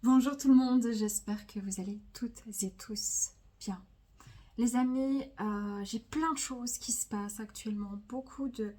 Bonjour tout le monde, j'espère que vous allez toutes et tous bien. Les amis, j'ai plein de choses qui se passent actuellement, beaucoup de,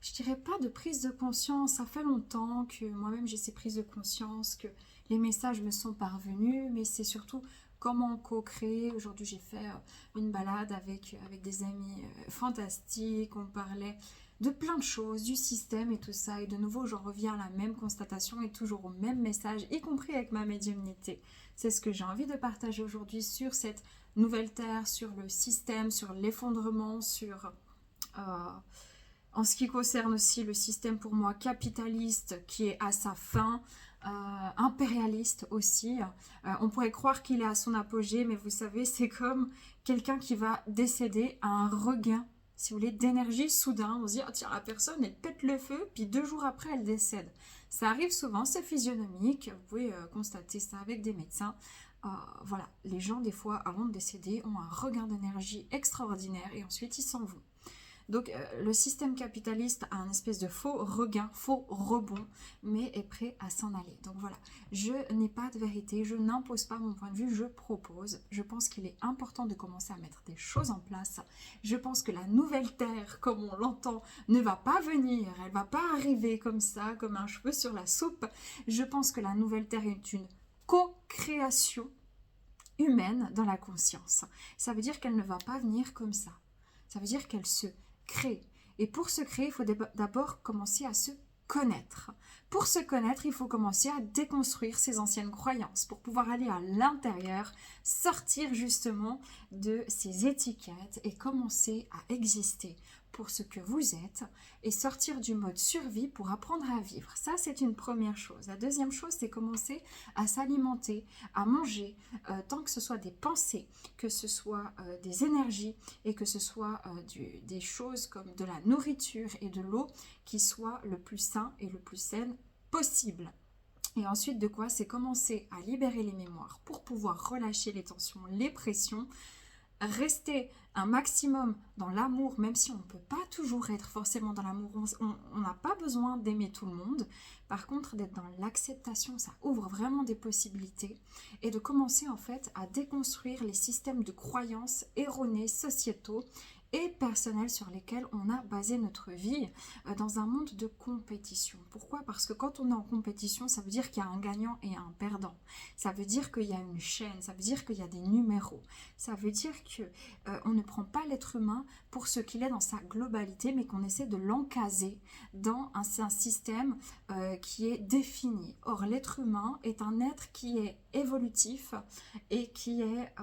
je dirais pas de prise de conscience, ça fait longtemps que moi-même j'ai ces prises de conscience, que les messages me sont parvenus, mais c'est surtout comment co-créer. Aujourd'hui j'ai fait une balade avec des amis fantastiques, on parlait de plein de choses, du système et tout ça, et de nouveau j'en reviens à la même constatation et toujours au même message, y compris avec ma médiumnité. C'est ce que j'ai envie de partager aujourd'hui sur cette nouvelle terre, sur le système, sur l'effondrement, sur euh, en ce qui concerne aussi le système pour moi capitaliste qui est à sa fin, impérialiste aussi. On pourrait croire qu'il est à son apogée, mais vous savez, c'est comme quelqu'un qui va décéder à un regain, si vous voulez, d'énergie soudain. On se dit, oh, tiens, la personne, elle pète le feu, puis 2 jours après, elle décède. Ça arrive souvent, c'est physionomique, vous pouvez constater ça avec des médecins. Voilà, les gens, des fois, avant de décéder, ont un regain d'énergie extraordinaire et ensuite ils s'en vont. Donc le système capitaliste a un espèce de faux regain, faux rebond, mais est prêt à s'en aller. Donc voilà, je n'ai pas de vérité, je n'impose pas mon point de vue, je propose. Je pense qu'il est important de commencer à mettre des choses en place. Je pense que la nouvelle terre, comme on l'entend, ne va pas venir, elle ne va pas arriver comme ça, comme un cheveu sur la soupe. Je pense que la nouvelle terre est une co-création humaine dans la conscience. Ça veut dire qu'elle ne va pas venir comme ça. Ça veut dire qu'elle se crée. Et pour se créer, il faut d'abord commencer à se connaître. Pour se connaître, il faut commencer à déconstruire ses anciennes croyances pour pouvoir aller à l'intérieur, sortir justement de ces étiquettes et commencer à exister pour ce que vous êtes et sortir du mode survie pour apprendre à vivre. Ça, c'est une première chose. La deuxième chose, c'est commencer à s'alimenter, à manger, tant que ce soit des pensées, que ce soit des énergies et que ce soit des choses comme de la nourriture et de l'eau qui soient le plus sain et le plus saine possible. Et ensuite de quoi, c'est commencer à libérer les mémoires pour pouvoir relâcher les tensions, les pressions, rester un maximum dans l'amour, même si on ne peut pas toujours être forcément dans l'amour, on n'a pas besoin d'aimer tout le monde. Par contre, d'être dans l'acceptation, ça ouvre vraiment des possibilités et de commencer en fait à déconstruire les systèmes de croyances erronés, sociétaux et personnels sur lesquels on a basé notre vie dans un monde de compétition. Pourquoi? Parce que quand on est en compétition, ça veut dire qu'il y a un gagnant et un perdant. Ça veut dire qu'il y a une chaîne, ça veut dire qu'il y a des numéros. Ça veut dire qu'on ne prend pas l'être humain pour ce qu'il est dans sa globalité, mais qu'on essaie de l'encaser dans un système qui est défini. Or, l'être humain est un être qui est évolutif et qui est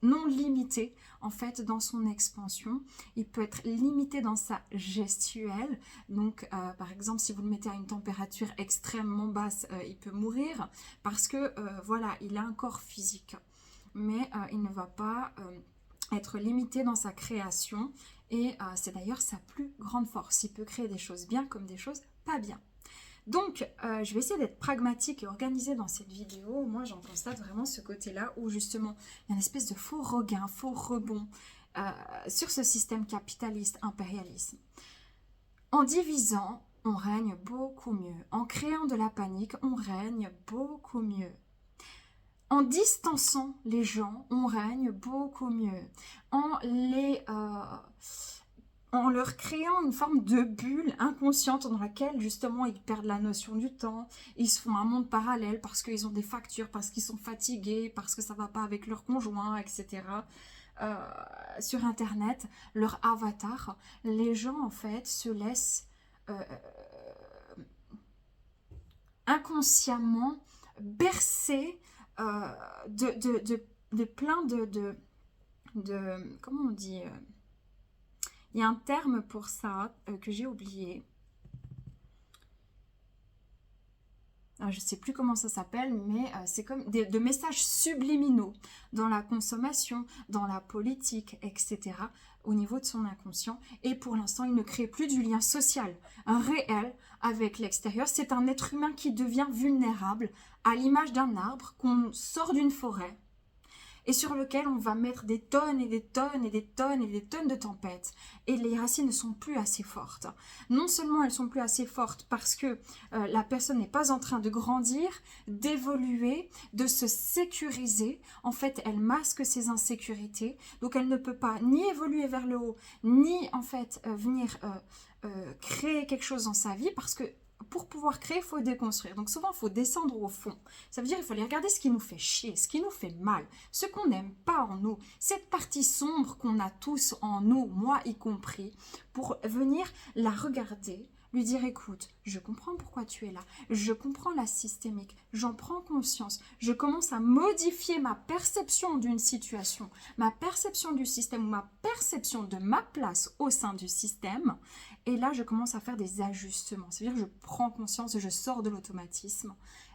non limité en fait dans son expansion. Il peut être limité dans sa gestuelle. Donc par exemple, si vous le mettez à une température extrêmement basse, il peut mourir parce que voilà, il a un corps physique. Mais il ne va pas être limité dans sa création et c'est d'ailleurs sa plus grande force. Il peut créer des choses bien comme des choses pas bien. Donc, je vais essayer d'être pragmatique et organisée dans cette vidéo. Moi, j'en constate vraiment ce côté-là où justement, il y a une espèce de faux regain, faux rebond sur ce système capitaliste, impérialisme. En divisant, on règne beaucoup mieux. En créant de la panique, on règne beaucoup mieux. En distançant les gens, on règne beaucoup mieux. En leur créant une forme de bulle inconsciente dans laquelle justement ils perdent la notion du temps, ils se font un monde parallèle parce qu'ils ont des factures, parce qu'ils sont fatigués, parce que ça ne va pas avec leur conjoint, etc. Sur internet, leur avatar, les gens en fait se laissent inconsciemment bercer de plein de comment on dit, il y a un terme pour ça que j'ai oublié. Je ne sais plus comment ça s'appelle, mais c'est comme de messages subliminaux dans la consommation, dans la politique, etc., au niveau de son inconscient. Et pour l'instant, il ne crée plus du lien social réel avec l'extérieur. C'est un être humain qui devient vulnérable à l'image d'un arbre qu'on sort d'une forêt et sur lequel on va mettre des tonnes et des tonnes et des tonnes et des tonnes de tempêtes. Et les racines ne sont plus assez fortes. Non seulement elles sont plus assez fortes parce que la personne n'est pas en train de grandir, d'évoluer, de se sécuriser. En fait, elle masque ses insécurités. Donc elle ne peut pas ni évoluer vers le haut, ni en fait venir créer quelque chose dans sa vie parce que pour pouvoir créer, il faut déconstruire. Donc souvent, il faut descendre au fond. Ça veut dire qu'il faut aller regarder ce qui nous fait chier, ce qui nous fait mal, ce qu'on n'aime pas en nous, cette partie sombre qu'on a tous en nous, moi y compris, pour venir la regarder, lui dire écoute, je comprends pourquoi tu es là, je comprends la systémique, j'en prends conscience, je commence à modifier ma perception d'une situation, ma perception du système ou ma perception de ma place au sein du système. Et là, je commence à faire des ajustements. C'est-à-dire que je prends conscience, je sors de l'automatisme.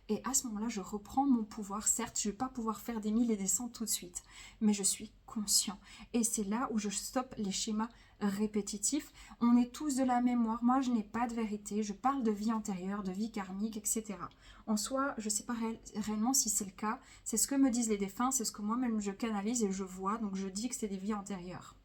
Et à ce moment-là, je reprends mon pouvoir. Certes, je ne vais pas pouvoir faire des 1000 et des 100 tout de suite, mais je suis conscient. Et c'est là où je stoppe les schémas répétitifs. On est tous de la mémoire. Moi, je n'ai pas de vérité. Je parle de vie antérieure, de vie karmique, etc. En soi, je ne sais pas réellement si c'est le cas. C'est ce que me disent les défunts, c'est ce que moi-même je canalise et je vois. Donc, je dis que c'est des vies antérieures.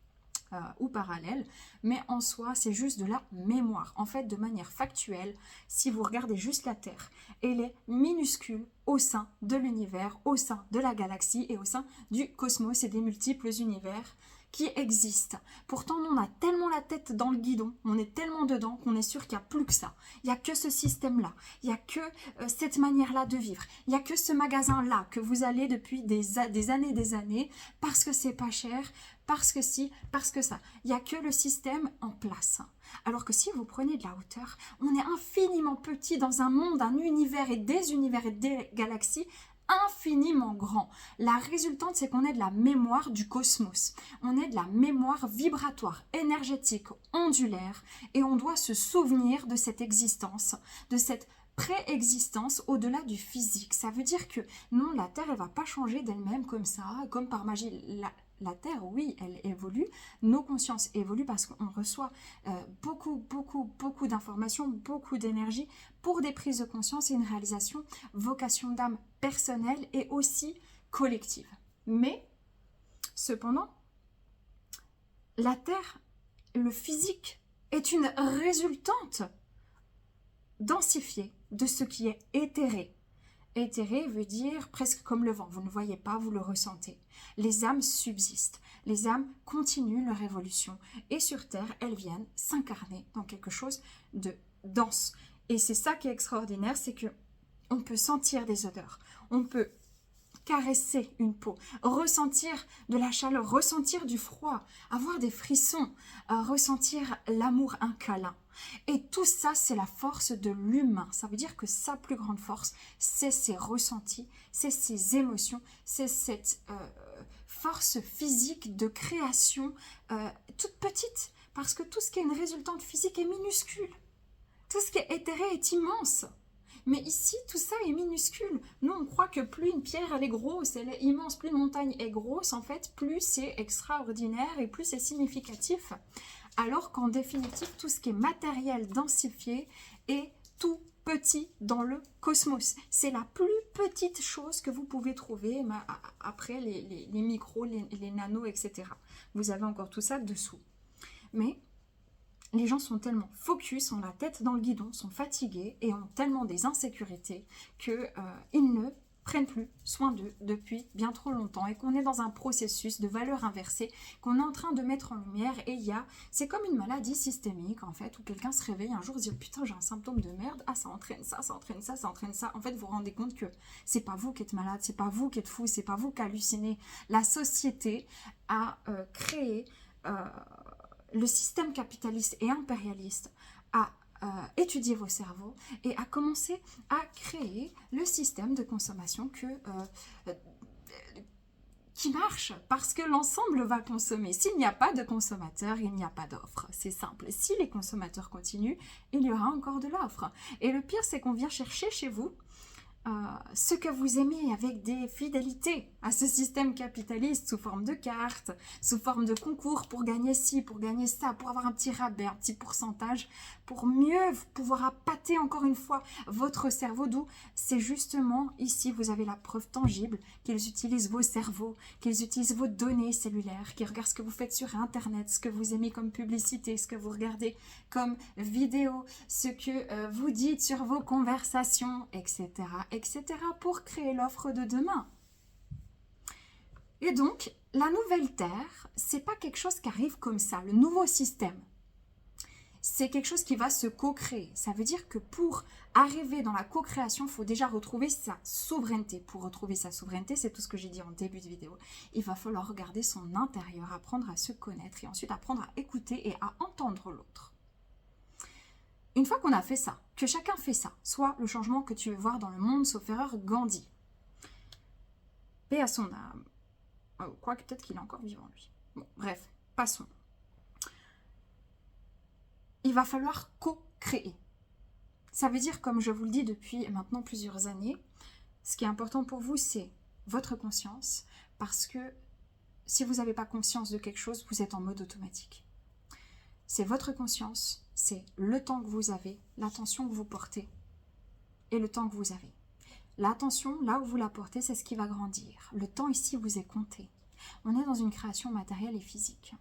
Ou parallèle, mais en soi c'est juste de la mémoire. En fait, de manière factuelle, si vous regardez juste la Terre, elle est minuscule au sein de l'univers, au sein de la galaxie et au sein du cosmos et des multiples univers qui existent. Pourtant, on a tellement la tête dans le guidon, on est tellement dedans qu'on est sûr qu'il n'y a plus que ça. Il n'y a que ce système-là, il n'y a que cette manière-là de vivre, il n'y a que ce magasin-là que vous allez depuis des années et des années parce que c'est pas cher, parce que si, parce que ça. Il n'y a que le système en place. Alors que si vous prenez de la hauteur, on est infiniment petit dans un monde, un univers et des galaxies infiniment grand. La résultante, c'est qu'on est de la mémoire du cosmos. On est de la mémoire vibratoire, énergétique, ondulaire, et on doit se souvenir de cette existence, de cette préexistence au-delà du physique. Ça veut dire que non, la Terre, elle va pas changer d'elle-même comme ça, comme par magie. La Terre, oui, elle évolue, nos consciences évoluent parce qu'on reçoit beaucoup d'informations, beaucoup d'énergie pour des prises de conscience et une réalisation, vocation d'âme personnelle et aussi collective. Mais, cependant, la Terre, le physique, est une résultante densifiée de ce qui est éthéré. Éthéré veut dire presque comme le vent, vous ne voyez pas, vous le ressentez. Les âmes subsistent, les âmes continuent leur évolution et sur Terre, elles viennent s'incarner dans quelque chose de dense. Et c'est ça qui est extraordinaire, c'est que on peut sentir des odeurs, on peut caresser une peau, ressentir de la chaleur, ressentir du froid, avoir des frissons, ressentir l'amour, un câlin. Et tout ça, c'est la force de l'humain. Ça veut dire que sa plus grande force, c'est ses ressentis, c'est ses émotions, c'est cette force physique de création toute petite. Parce que tout ce qui est une résultante physique est minuscule. Tout ce qui est éthéré est immense. Mais ici, tout ça est minuscule. Nous, on croit que plus une pierre, elle est grosse, elle est immense, plus une montagne est grosse, en fait, plus c'est extraordinaire et plus c'est significatif. Alors qu'en définitive, tout ce qui est matériel densifié est tout petit dans le cosmos. C'est la plus petite chose que vous pouvez trouver après les micros, les nanos, etc. Vous avez encore tout ça dessous. Mais les gens sont tellement focus, ont la tête dans le guidon, sont fatigués et ont tellement des insécurités qu'ils ne prennent plus soin d'eux depuis bien trop longtemps et qu'on est dans un processus de valeur inversée qu'on est en train de mettre en lumière et c'est comme une maladie systémique en fait où quelqu'un se réveille un jour et se dit putain j'ai un symptôme de merde, ah ça entraîne ça, ça entraîne ça, ça entraîne ça. En fait vous vous rendez compte que c'est pas vous qui êtes malade, c'est pas vous qui êtes fou, c'est pas vous qui hallucinez. La société a créé le système capitaliste et impérialiste a étudié vos cerveaux et a commencé à créer le système de consommation qui marche parce que l'ensemble va consommer. S'il n'y a pas de consommateurs, il n'y a pas d'offre. C'est simple. Si les consommateurs continuent, il y aura encore de l'offre. Et le pire, c'est qu'on vient chercher chez vous ce que vous aimez avec des fidélités à ce système capitaliste sous forme de cartes, sous forme de concours pour gagner ci, pour gagner ça, pour avoir un petit rabais, un petit pourcentage, pour mieux pouvoir appâter encore une fois votre cerveau, d'où c'est justement ici, vous avez la preuve tangible qu'ils utilisent vos cerveaux, qu'ils utilisent vos données cellulaires, qu'ils regardent ce que vous faites sur Internet, ce que vous aimez comme publicité, ce que vous regardez comme vidéo, ce que vous dites sur vos conversations, etc., etc., pour créer l'offre de demain. Et donc, la nouvelle Terre, c'est pas quelque chose qui arrive comme ça, le nouveau système. C'est quelque chose qui va se co-créer. Ça veut dire que pour arriver dans la co-création, il faut déjà retrouver sa souveraineté. Pour retrouver sa souveraineté, c'est tout ce que j'ai dit en début de vidéo. Il va falloir regarder son intérieur, apprendre à se connaître et ensuite apprendre à écouter et à entendre l'autre. Une fois qu'on a fait ça, que chacun fait ça, soit le changement que tu veux voir dans le monde, sauf erreur, Gandhi. Paix à son âme. Oh, quoique peut-être qu'il est encore vivant, lui. Bon, bref, passons. Il va falloir co-créer. Ça veut dire, comme je vous le dis depuis maintenant plusieurs années, ce qui est important pour vous, c'est votre conscience, parce que si vous n'avez pas conscience de quelque chose, vous êtes en mode automatique. C'est votre conscience, c'est le temps que vous avez, l'attention que vous portez et le temps que vous avez. L'attention, là où vous la portez, c'est ce qui va grandir. Le temps ici vous est compté. On est dans une création matérielle et physique.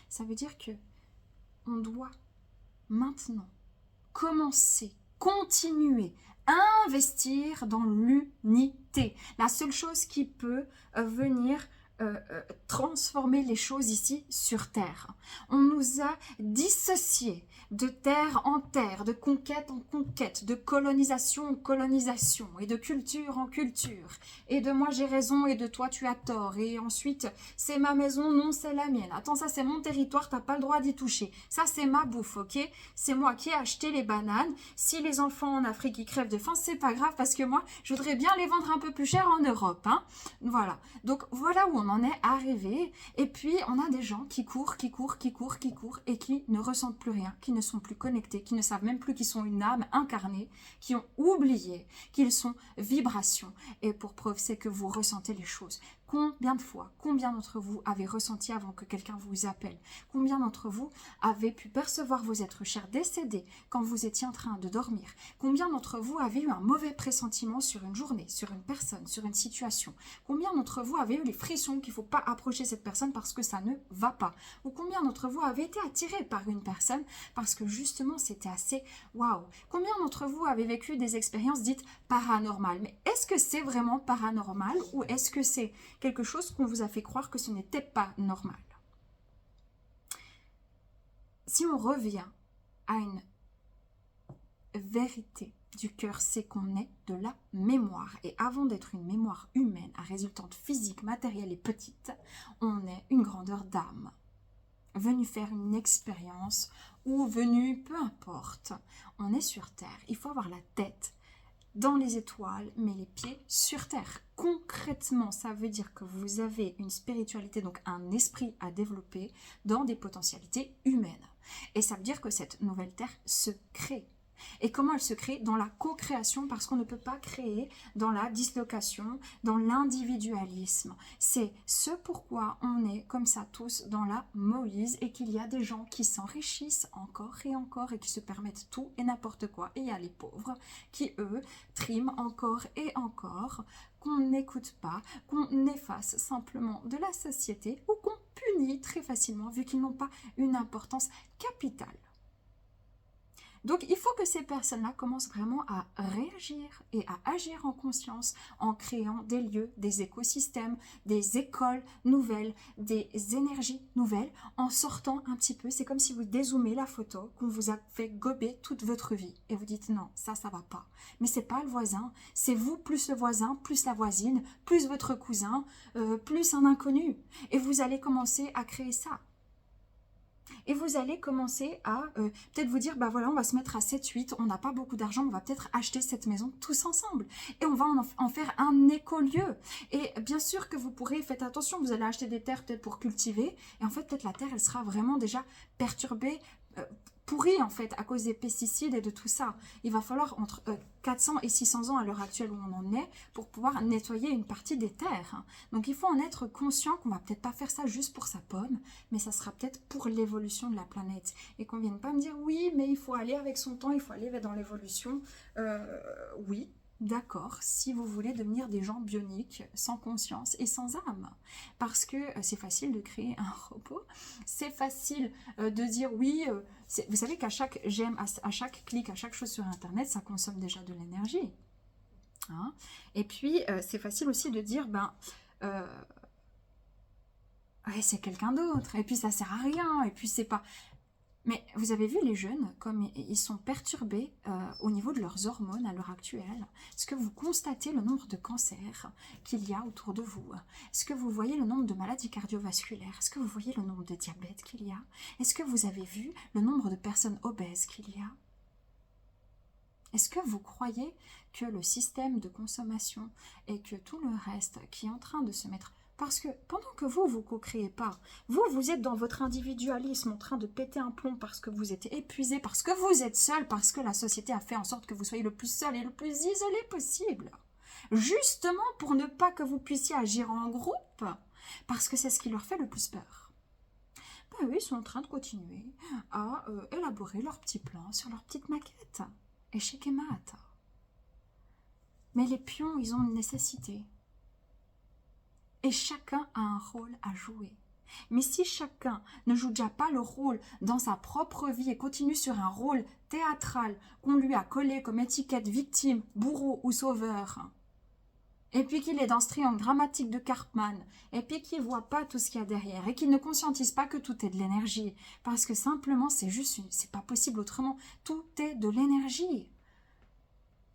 Ça veut dire que on doit maintenant commencer, continuer, investir dans l'unité. La seule chose qui peut venir transformer les choses ici sur Terre. On nous a dissociés de terre en terre, de conquête en conquête, de colonisation en colonisation, et de culture en culture, et de moi j'ai raison et de toi tu as tort, et ensuite c'est ma maison, non c'est la mienne, attends ça c'est mon territoire, t'as pas le droit d'y toucher, ça c'est ma bouffe, ok, c'est moi qui ai acheté les bananes, si les enfants en Afrique ils crèvent de faim, c'est pas grave parce que moi je voudrais bien les vendre un peu plus cher en Europe, hein, voilà, donc voilà où on en est arrivé, et puis on a des gens qui courent, et qui ne ressentent plus rien, qui ne sont plus connectés, qui ne savent même plus qu'ils sont une âme incarnée, qui ont oublié qu'ils sont vibrations. Et pour preuve, c'est que vous ressentez les choses. Combien de fois, combien d'entre vous avez ressenti avant que quelqu'un vous appelle? Combien d'entre vous avez pu percevoir vos êtres chers décédés quand vous étiez en train de dormir? Combien d'entre vous avez eu un mauvais pressentiment sur une journée, sur une personne, sur une situation? Combien d'entre vous avez eu les frissons qu'il ne faut pas approcher cette personne parce que ça ne va pas? Ou combien d'entre vous avez été attirés par une personne parce que justement c'était assez waouh? Combien d'entre vous avez vécu des expériences dites paranormales? Mais est-ce que c'est vraiment paranormal ou est-ce que c'est quelque chose qu'on vous a fait croire que ce n'était pas normal? Si on revient à une vérité du cœur, c'est qu'on est de la mémoire. Et avant d'être une mémoire humaine à résultante physique, matérielle et petite, on est une grandeur d'âme. Venu faire une expérience ou venu, peu importe, on est sur Terre. Il faut avoir la tête dans les étoiles, mais les pieds sur Terre. Concrètement, ça veut dire que vous avez une spiritualité, donc un esprit à développer dans des potentialités humaines. Et ça veut dire que cette nouvelle Terre se crée. Et comment elle se crée? Dans la co-création, parce qu'on ne peut pas créer dans la dislocation, dans l'individualisme. C'est ce pourquoi on est comme ça tous dans la Moïse et qu'il y a des gens qui s'enrichissent encore et qui se permettent tout et n'importe quoi. Et il y a les pauvres qui, eux, triment encore et encore, qu'on n'écoute pas, qu'on efface simplement de la société ou qu'on punit très facilement vu qu'ils n'ont pas une importance capitale. Donc, il faut que ces personnes-là commencent vraiment à réagir et à agir en conscience en créant des lieux, des écosystèmes, des écoles nouvelles, des énergies nouvelles, en sortant un petit peu. C'est comme si vous dézoomez la photo qu'on vous a fait gober toute votre vie et vous dites non, ça va pas. Mais c'est pas le voisin, c'est vous plus le voisin, plus la voisine, plus votre cousin, plus un inconnu. Et vous allez commencer à créer ça. Et vous allez commencer à peut-être vous dire, bah voilà, on va se mettre à 7-8, on n'a pas beaucoup d'argent, on va peut-être acheter cette maison tous ensemble. Et on va en faire un écolieu. Et bien sûr que vous pourrez, faites attention, vous allez acheter des terres peut-être pour cultiver. Et en fait, peut-être la terre, elle sera vraiment déjà perturbée pourri en fait à cause des pesticides et de tout ça. Il va falloir entre 400 et 600 ans à l'heure actuelle où on en est pour pouvoir nettoyer une partie des terres. Hein. Donc il faut en être conscient qu'on va peut-être pas faire ça juste pour sa pomme, mais ça sera peut-être pour l'évolution de la planète. Et qu'on vienne pas me dire oui, mais il faut aller avec son temps, il faut aller dans l'évolution. Oui. D'accord, si vous voulez devenir des gens bioniques, sans conscience et sans âme. Parce que c'est facile de créer un robot, c'est facile de dire oui, vous savez qu'à chaque j'aime, à chaque clic, à chaque chose sur Internet, ça consomme déjà de l'énergie. Hein, et puis, c'est facile aussi de dire, ouais, c'est quelqu'un d'autre, et puis ça sert à rien, et puis c'est pas... Mais vous avez vu les jeunes, comme ils sont perturbés au niveau de leurs hormones à l'heure actuelle. Est-ce que vous constatez le nombre de cancers qu'il y a autour de vous? Est-ce que vous voyez le nombre de maladies cardiovasculaires? Est-ce que vous voyez le nombre de diabète qu'il y a? Est-ce que vous avez vu le nombre de personnes obèses qu'il y a? Est-ce que vous croyez que le système de consommation et que tout le reste qui est en train de se mettre... Parce que pendant que vous ne co-créez pas, vous êtes dans votre individualisme en train de péter un plomb parce que vous êtes épuisé, parce que vous êtes seul, parce que la société a fait en sorte que vous soyez le plus seul et le plus isolé possible. Justement pour ne pas que vous puissiez agir en groupe, parce que c'est ce qui leur fait le plus peur. Ben eux, ils sont en train de continuer à élaborer leurs petits plans sur leur petite maquette. Échec et mat. Mais les pions, ils ont une nécessité. Et chacun a un rôle à jouer. Mais si chacun ne joue déjà pas le rôle dans sa propre vie et continue sur un rôle théâtral qu'on lui a collé comme étiquette victime, bourreau ou sauveur, et puis qu'il est dans ce triangle dramatique de Karpman, et puis qu'il ne voit pas tout ce qu'il y a derrière, et qu'il ne conscientise pas que tout est de l'énergie, parce que simplement c'est pas possible autrement, tout est de l'énergie.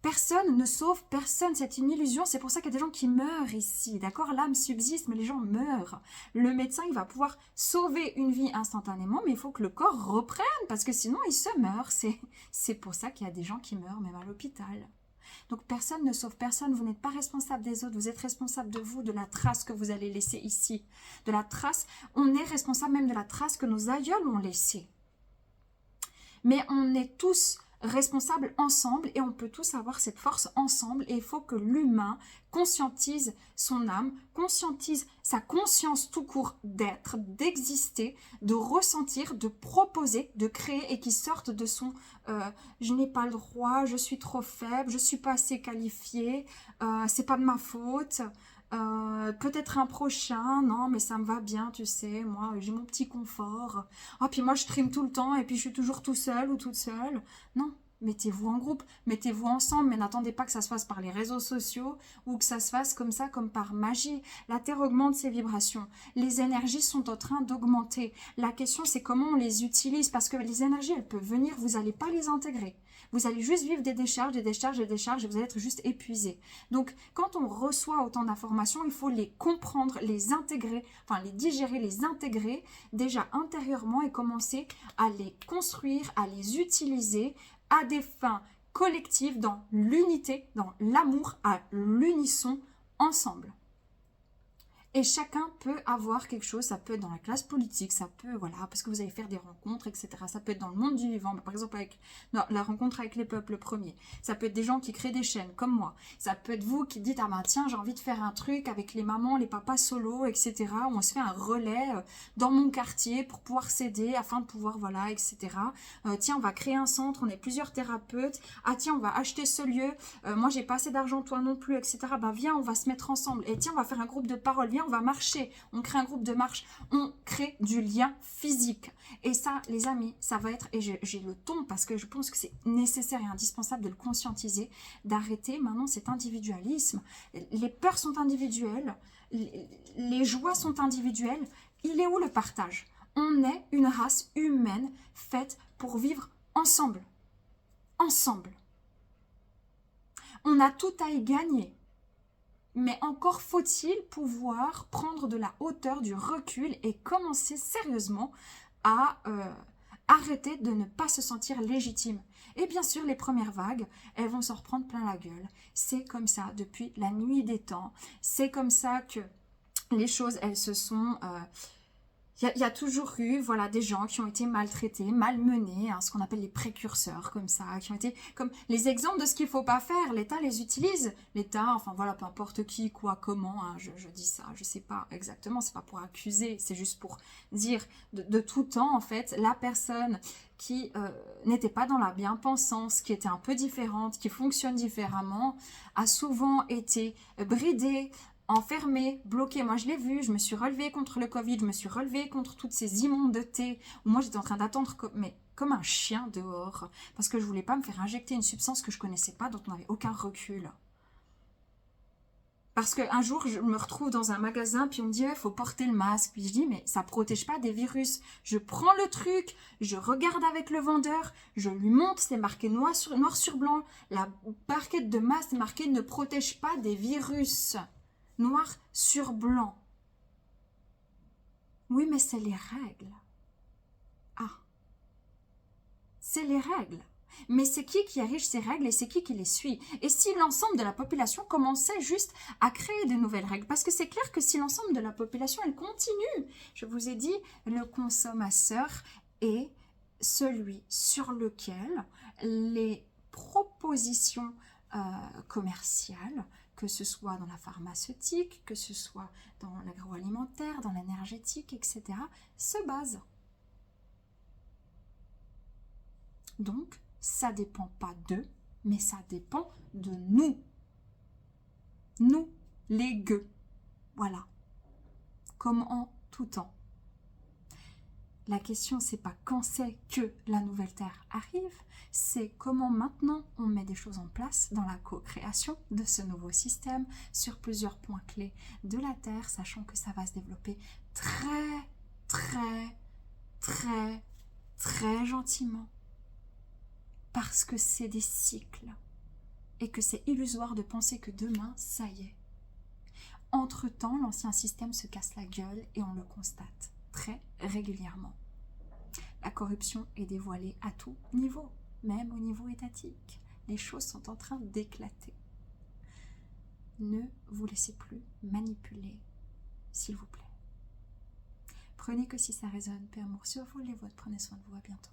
Personne ne sauve personne, c'est une illusion, c'est pour ça qu'il y a des gens qui meurent ici, d'accord? L'âme subsiste, mais les gens meurent. Le médecin, il va pouvoir sauver une vie instantanément, mais il faut que le corps reprenne, parce que sinon il se meurt. C'est pour ça qu'il y a des gens qui meurent, même à l'hôpital. Donc personne ne sauve personne, vous n'êtes pas responsable des autres, vous êtes responsable de vous, de la trace que vous allez laisser ici. De la trace, on est responsable même de la trace que nos aïeuls ont laissée. Mais on est tous responsables ensemble et on peut tous avoir cette force ensemble et il faut que l'humain conscientise son âme, conscientise sa conscience tout court d'être, d'exister, de ressentir, de proposer, de créer et qui sorte de son je n'ai pas le droit, je suis trop faible, je suis pas assez qualifié, c'est pas de ma faute. Peut-être un prochain, non mais ça me va bien, tu sais, moi j'ai mon petit confort, puis moi je trime tout le temps et puis je suis toujours tout seul ou toute seule. Non, mettez-vous en groupe, mettez-vous ensemble, mais n'attendez pas que ça se fasse par les réseaux sociaux ou que ça se fasse comme ça, comme par magie. La Terre augmente ses vibrations, les énergies sont en train d'augmenter. La question c'est comment on les utilise, parce que les énergies elles peuvent venir, vous n'allez pas les intégrer. Vous allez juste vivre des décharges, des décharges, des décharges et vous allez être juste épuisé. Donc, quand on reçoit autant d'informations, il faut les comprendre, les intégrer, enfin les digérer, les intégrer déjà intérieurement et commencer à les construire, à les utiliser à des fins collectives dans l'unité, dans l'amour, à l'unisson, ensemble. Et chacun peut avoir quelque chose, ça peut être dans la classe politique, ça peut, voilà, parce que vous allez faire des rencontres, etc. Ça peut être dans le monde du vivant, par exemple avec la rencontre avec les peuples premiers. Ça peut être des gens qui créent des chaînes, comme moi. Ça peut être vous qui dites, ah ben tiens, j'ai envie de faire un truc avec les mamans, les papas solo, etc. On se fait un relais dans mon quartier pour pouvoir s'aider, afin de pouvoir, voilà, etc. Tiens, on va créer un centre, on est plusieurs thérapeutes. Ah tiens, on va acheter ce lieu. Moi, j'ai pas assez d'argent, toi non plus, etc. Ben viens, on va se mettre ensemble. Et tiens, on va faire un groupe de parole. Viens, on va marcher, on crée un groupe de marche, on crée du lien physique. Et ça, les amis, ça va être, et j'ai le ton parce que je pense que c'est nécessaire et indispensable de le conscientiser, d'arrêter maintenant cet individualisme. Les peurs sont individuelles, les joies sont individuelles. Il est où le partage? On est une race humaine faite pour vivre ensemble. Ensemble. On a tout à y gagner. Mais encore faut-il pouvoir prendre de la hauteur, du recul et commencer sérieusement à arrêter de ne pas se sentir légitime. Et bien sûr, les premières vagues, elles vont s'en reprendre plein la gueule. C'est comme ça depuis la nuit des temps. C'est comme ça que les choses, elles se sont... Il y a toujours eu, voilà, des gens qui ont été maltraités, malmenés, hein, ce qu'on appelle les précurseurs, comme ça, qui ont été comme les exemples de ce qu'il ne faut pas faire. L'État les utilise. L'État, enfin voilà, peu importe qui, quoi, comment, hein, je dis ça, je sais pas exactement, c'est pas pour accuser, c'est juste pour dire de tout temps, en fait, la personne qui n'était pas dans la bien-pensance, qui était un peu différente, qui fonctionne différemment, a souvent été bridée, enfermée, bloquée. Moi, je l'ai vu, je me suis relevée contre le Covid, je me suis relevée contre toutes ces immondités, où moi, j'étais en train d'attendre comme un chien dehors, parce que je voulais pas me faire injecter une substance que je connaissais pas, dont on n'avait aucun recul. Parce qu'un jour, je me retrouve dans un magasin, puis on me dit, il faut porter le masque. Puis je dis, mais ça protège pas des virus. Je prends le truc, je regarde avec le vendeur, je lui montre, c'est marqué noir sur blanc. La barquette de masque marquée ne protège pas des virus. Noir sur blanc. Oui, mais c'est les règles. Ah, c'est les règles. Mais c'est qui érige ces règles et c'est qui les suit? Et si l'ensemble de la population commençait juste à créer de nouvelles règles? Parce que c'est clair que si l'ensemble de la population, elle continue, je vous ai dit, le consommateur est celui sur lequel les propositions commerciales, que ce soit dans la pharmaceutique, que ce soit dans l'agroalimentaire, dans l'énergétique, etc., se basent. Donc, ça dépend pas d'eux, mais ça dépend de nous. Nous, les gueux. Voilà. Comme en tout temps. La question, c'est pas quand c'est que la nouvelle Terre arrive, c'est comment maintenant on met des choses en place dans la co-création de ce nouveau système sur plusieurs points clés de la Terre, sachant que ça va se développer très, très, très, très gentiment. Parce que c'est des cycles et que c'est illusoire de penser que demain, ça y est. Entre-temps, l'ancien système se casse la gueule et on le constate très régulièrement. La corruption est dévoilée à tout niveau, même au niveau étatique. Les choses sont en train d'éclater. Ne vous laissez plus manipuler, s'il vous plaît. Prenez que si ça résonne, paix, amour sur vous, les vôtres. Prenez soin de vous, à bientôt.